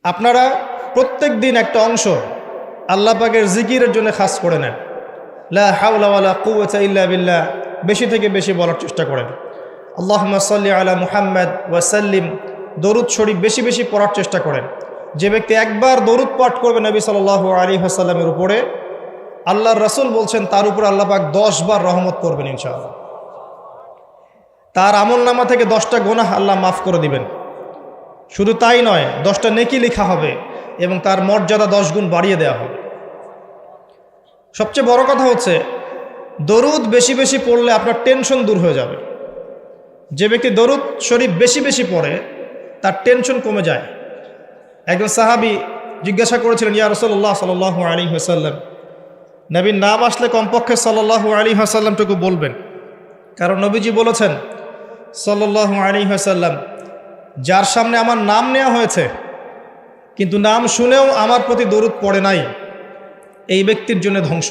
আপনারা প্রত্যেক দিন একটা অংশ আল্লাহ পাকের জিকিরের জন্য খাস করে নেন। লা হাওলা ওয়ালা কুওয়াতা ইল্লা বিল্লাহ বেশি থেকে বেশি বলার চেষ্টা করেন। আল্লাহুম্মা সাল্লি আলা মুহাম্মাদ ওয়া সাল্লিম, দরুদ শরীফ বেশি বেশি পড়ার চেষ্টা করেন। যে ব্যক্তি একবার দরুদ পাঠ করবে নবী সাল্লাল্লাহু আলাইহি ওয়াসাল্লামের উপরে, আল্লাহর রাসূল বলছেন তার উপর আল্লাহ পাক 10 বার রহমত করবেন ইনশাআল্লাহ। তার আমলনামা থেকে 10টা গুনাহ আল্লাহ মাফ করে দিবেন। শুধু তাই নয়, 10টা নেকি লেখা হবে এবং তার মর্যাদা 10 গুণ বাড়িয়ে দেওয়া হবে। সবচেয়ে বড় কথা হচ্ছে দরুদ বেশি বেশি পড়লে আপনার টেনশন দূর হয়ে যাবে। যে ব্যক্তি দরুদ শরীফ বেশি বেশি পড়ে তার টেনশন কমে যায়। একজন সাহাবী জিজ্ঞাসা করেছিলেন, ইয়া রাসূলুল্লাহ সাল্লাল্লাহু আলাইহি ওয়াসাল্লাম, নবীর নাম আসলে কমপক্ষে সাল্লাল্লাহু আলাইহি ওয়াসাল্লামটুকু বলবেন, কারণ নবীজি বলেছেন সাল্লাল্লাহু আলাইহি ওয়াসাল্লাম, যার সামনে আমার নাম নেওয়া হয়েছে কিন্তু নাম শুনেও আমার প্রতি দরুদ পড়ে নাই, এই ব্যক্তির জন্য ধ্বংস।